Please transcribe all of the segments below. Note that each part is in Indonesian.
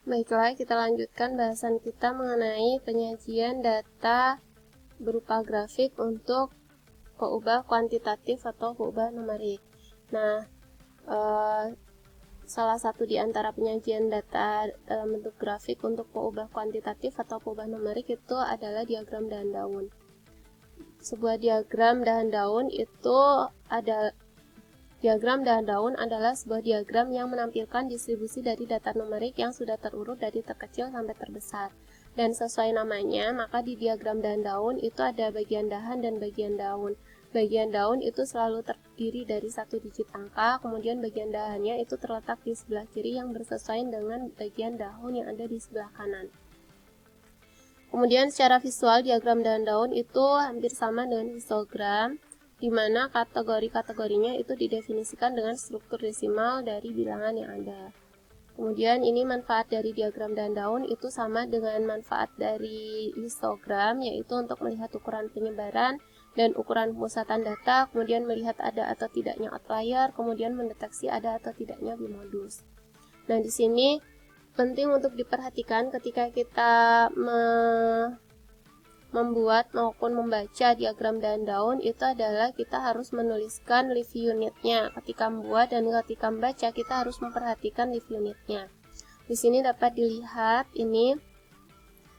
Baiklah, kita lanjutkan bahasan kita mengenai penyajian data berupa grafik untuk peubah kuantitatif atau peubah numerik. Nah, salah satu di antara penyajian data dalam bentuk grafik untuk peubah kuantitatif atau peubah numerik itu adalah diagram dahan daun. Sebuah diagram dahan daun adalah sebuah diagram yang menampilkan distribusi dari data numerik yang sudah terurut dari terkecil sampai terbesar. Dan sesuai namanya, maka di diagram dahan daun itu ada bagian dahan dan bagian daun. Bagian daun itu selalu terdiri dari satu digit angka, kemudian bagian dahannya itu terletak di sebelah kiri yang bersesuaian dengan bagian daun yang ada di sebelah kanan. Kemudian secara visual, diagram dahan daun itu hampir sama dengan histogram, di mana kategori-kategorinya itu didefinisikan dengan struktur desimal dari bilangan yang ada. Kemudian ini manfaat dari diagram dahan daun itu sama dengan manfaat dari histogram, yaitu untuk melihat ukuran penyebaran dan ukuran pemusatan data, kemudian melihat ada atau tidaknya outlier, kemudian mendeteksi ada atau tidaknya bimodus. Nah, di sini penting untuk diperhatikan ketika kita membuat maupun membaca diagram dahan daun itu adalah kita harus menuliskan leaf unitnya ketika membuat, dan ketika membaca kita harus memperhatikan leaf unitnya. Di sini dapat dilihat ini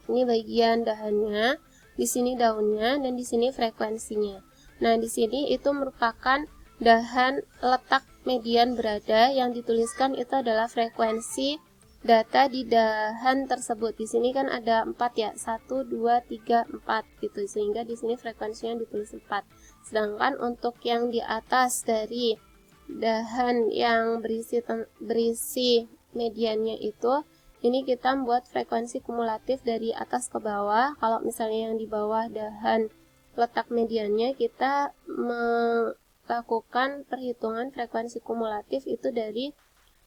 bagian dahannya, di sini daunnya, dan di sini frekuensinya. Nah, di sini itu merupakan dahan letak median berada, yang dituliskan itu adalah frekuensi data di dahan tersebut. Di sini kan ada 4 ya, 1, 2, 3, 4 gitu, sehingga di sini frekuensinya ditulis 4. Sedangkan untuk yang di atas dari dahan yang berisi mediannya itu, ini kita membuat frekuensi kumulatif dari atas ke bawah. Kalau misalnya yang di bawah dahan letak mediannya, kita melakukan perhitungan frekuensi kumulatif itu dari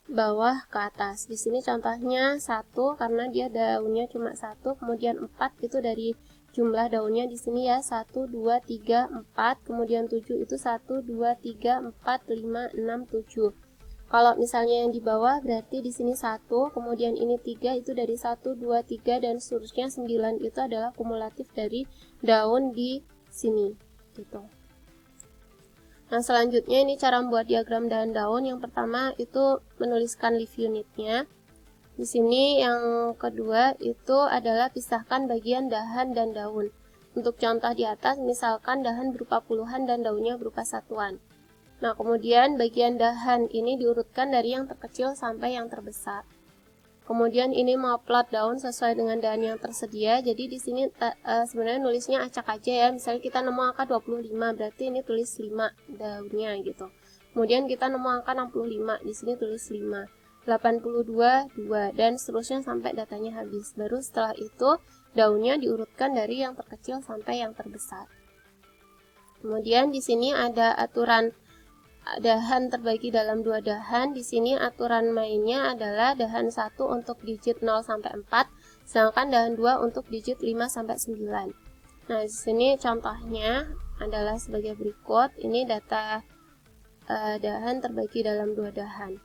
bawah ke atas. Di sini contohnya 1 karena dia daunnya cuma 1, kemudian 4 itu dari jumlah daunnya di sini ya, 1, 2, 3, 4, kemudian 7 itu 1, 2, 3, 4, 5, 6, 7. Kalau misalnya yang di bawah berarti di sini 1, kemudian ini 3 itu dari 1, 2, 3 dan seterusnya 9 itu adalah kumulatif dari daun di sini gitu. Nah, selanjutnya ini cara membuat diagram dahan daun. Yang pertama itu menuliskan leaf unitnya. Di sini yang kedua itu adalah pisahkan bagian dahan dan daun. Untuk contoh di atas, misalkan dahan berupa puluhan dan daunnya berupa satuan. Nah, kemudian bagian dahan ini diurutkan dari yang terkecil sampai yang terbesar. Kemudian ini mau plot daun sesuai dengan dahan yang tersedia. Jadi di sini sebenarnya nulisnya acak aja ya. Misalnya kita nemu angka 25, berarti ini tulis 5 daunnya gitu. Kemudian kita nemu angka 65, di sini tulis 5. 82, 2 dan seterusnya sampai datanya habis. Baru setelah itu daunnya diurutkan dari yang terkecil sampai yang terbesar. Kemudian di sini ada aturan dahan terbagi dalam 2 dahan. Di sini aturan mainnya adalah dahan 1 untuk digit 0 sampai 4, sedangkan dahan 2 untuk digit 5 sampai 9. Nah, di sini contohnya adalah sebagai berikut. Ini data dahan terbagi dalam 2 dahan.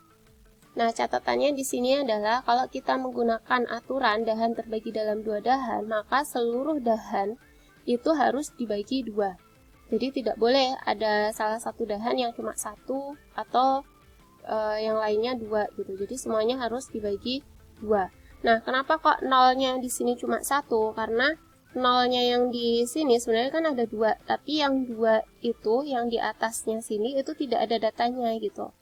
Nah, catatannya di sini adalah kalau kita menggunakan aturan dahan terbagi dalam 2 dahan, maka seluruh dahan itu harus dibagi 2. Jadi tidak boleh ada salah satu dahan yang cuma 1 atau yang lainnya 2 gitu. Jadi semuanya harus dibagi 2. Nah, kenapa kok nolnya di sini cuma 1? Karena nolnya yang di sini sebenarnya kan ada 2, tapi yang 2 itu yang di atasnya sini itu tidak ada datanya gitu.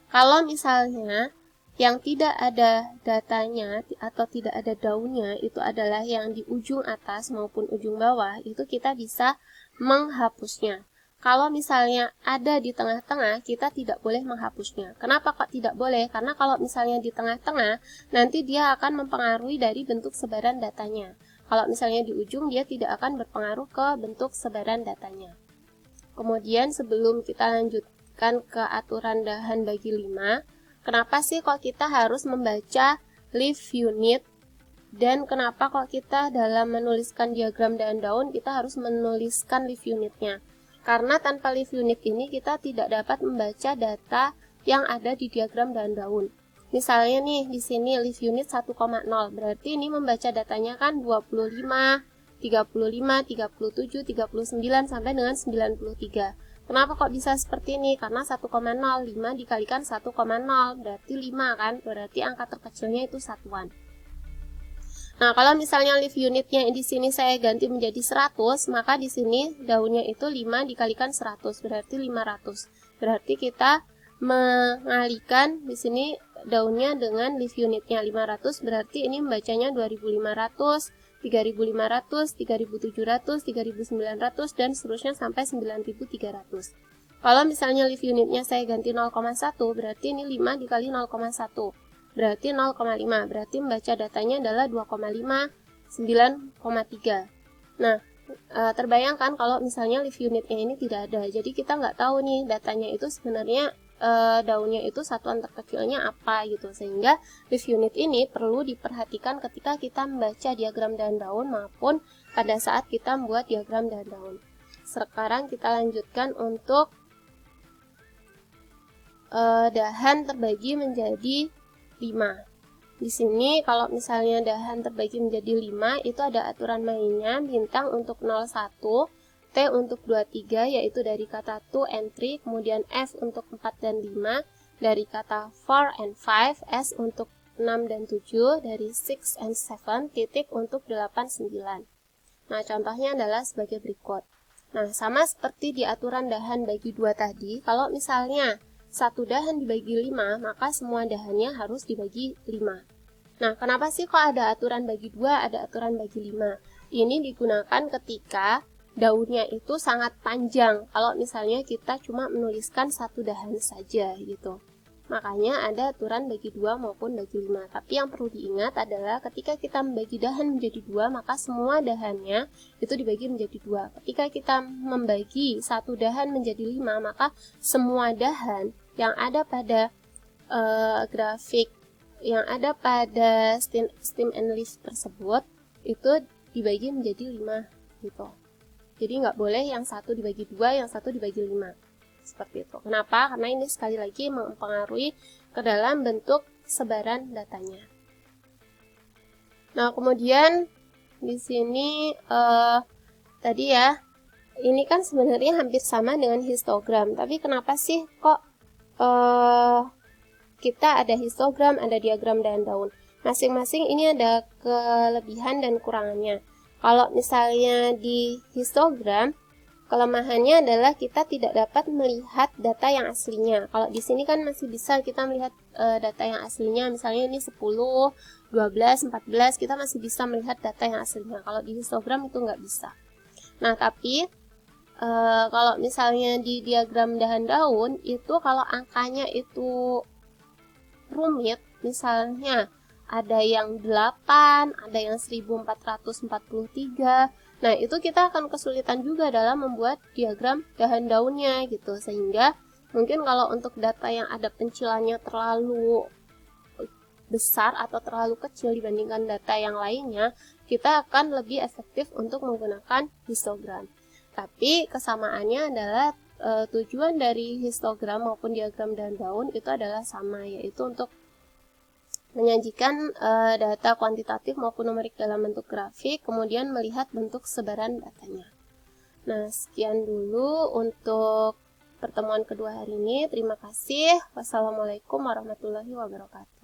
Kalau misalnya yang tidak ada datanya atau tidak ada daunnya itu adalah yang di ujung atas maupun ujung bawah, itu kita bisa menghapusnya. Kalau misalnya ada di tengah-tengah, kita tidak boleh menghapusnya. Kenapa kok tidak boleh? Karena kalau misalnya di tengah-tengah, nanti dia akan mempengaruhi dari bentuk sebaran datanya. Kalau misalnya di ujung, dia tidak akan berpengaruh ke bentuk sebaran datanya. Kemudian sebelum kita lanjutkan ke aturan dahan bagi 5, kenapa sih kok kita harus membaca leaf unit? Dan kenapa kok kita dalam menuliskan diagram dahan daun kita harus menuliskan leaf unitnya? Karena tanpa leaf unit ini kita tidak dapat membaca data yang ada di diagram dahan daun. misalnya nih di sini leaf unit 1,0, berarti ini membaca datanya kan 25, 35, 37, 39 sampai dengan 93. Kenapa kok bisa seperti ini? Karena 1,0, 5 dikalikan 1,0 berarti 5 kan? Berarti angka terkecilnya itu satuan. Nah, kalau misalnya leaf unitnya di sini saya ganti menjadi 100, maka di sini daunnya itu 5 dikalikan 100, berarti 500. Berarti kita mengalihkan di sini daunnya dengan leaf unitnya 500, berarti ini membacanya 2500, 3500, 3700, 3900, dan seterusnya sampai 9300. Kalau misalnya leaf unitnya saya ganti 0,1, berarti ini 5 dikali 0,1. Berarti 0,5, berarti membaca datanya adalah 2,5, 9,3. Nah, terbayangkan kalau misalnya leaf unitnya ini tidak ada, jadi kita nggak tahu nih datanya itu sebenarnya daunnya itu satuan terkecilnya apa gitu, sehingga leaf unit ini perlu diperhatikan ketika kita membaca diagram dahan daun maupun pada saat kita membuat diagram dahan daun. Sekarang kita lanjutkan untuk dahan terbagi menjadi 5. Di sini kalau misalnya dahan terbagi menjadi 5, itu ada aturan mainnya, bintang untuk 01, T untuk 23 yaitu dari kata 2 and 3, kemudian F untuk 4 dan 5, dari kata 4 and 5, S untuk 6 dan 7, dari 6 and 7, titik untuk 8, 9. Nah, contohnya adalah sebagai berikut. Nah, sama seperti di aturan dahan bagi 2 tadi, kalau misalnya satu dahan dibagi 5, maka semua dahannya harus dibagi 5. Nah, kenapa sih kok ada aturan bagi 2, ada aturan bagi 5? Ini digunakan ketika daunnya itu sangat panjang, kalau misalnya kita cuma menuliskan satu dahan saja gitu. Makanya ada aturan bagi 2 maupun bagi 5. Tapi yang perlu diingat adalah ketika kita membagi dahan menjadi 2, maka semua dahannya itu dibagi menjadi 2. Ketika kita membagi satu dahan menjadi 5, maka semua dahan yang ada pada grafik yang ada pada stem and leaf tersebut itu dibagi menjadi 5 gitu. Jadi nggak boleh yang satu dibagi 2, yang satu dibagi 5. Seperti itu. Kenapa? Karena ini sekali lagi mempengaruhi ke dalam bentuk sebaran datanya. Nah, kemudian di sini tadi ya, ini kan sebenarnya hampir sama dengan histogram. Tapi kenapa sih kok kita ada histogram, ada diagram dahan daun? Masing-masing ini ada kelebihan dan kekurangannya. Kalau misalnya di histogram, kelemahannya adalah kita tidak dapat melihat data yang aslinya. Kalau di sini kan masih bisa kita melihat data yang aslinya, misalnya ini 10, 12, 14, kita masih bisa melihat data yang aslinya. Kalau di histogram itu nggak bisa. Nah, tapi kalau misalnya di diagram dahan daun, itu kalau angkanya itu rumit, misalnya ada yang 8, ada yang 1443, nah itu kita akan kesulitan juga dalam membuat diagram dahan daunnya gitu, sehingga mungkin kalau untuk data yang ada pencilannya terlalu besar atau terlalu kecil dibandingkan data yang lainnya, kita akan lebih efektif untuk menggunakan histogram. Tapi kesamaannya adalah tujuan dari histogram maupun diagram dahan daun itu adalah sama, yaitu untuk menyajikan data kuantitatif maupun numerik dalam bentuk grafik, kemudian melihat bentuk sebaran datanya. Nah, sekian dulu untuk pertemuan kedua hari ini. Terima kasih. Wassalamualaikum warahmatullahi wabarakatuh.